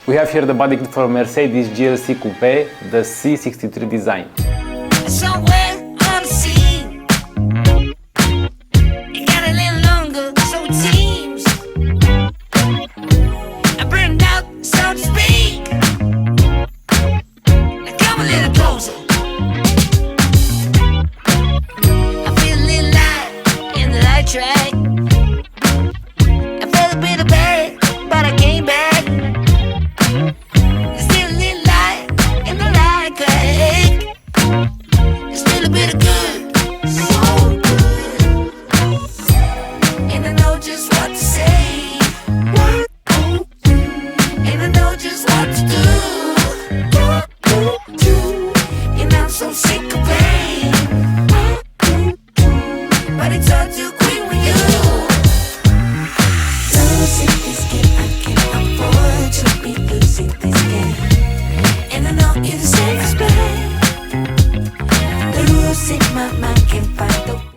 We have here the body kit for Mercedes GLC Coupe, the C63 design. Somewhere on the scene, it got a little longer, so it seems. I burned out, so to speak. Now come a little closer. I feel a little light in the light track. I felt a bit of bad, but I came back. There's still a little light in the light crack. There's still a bit of good, so good. And I know just what to say. And I know just what to do. And I'm so sick of pain, but it's all too quick with you. Losing this game, I can't afford to be losing this.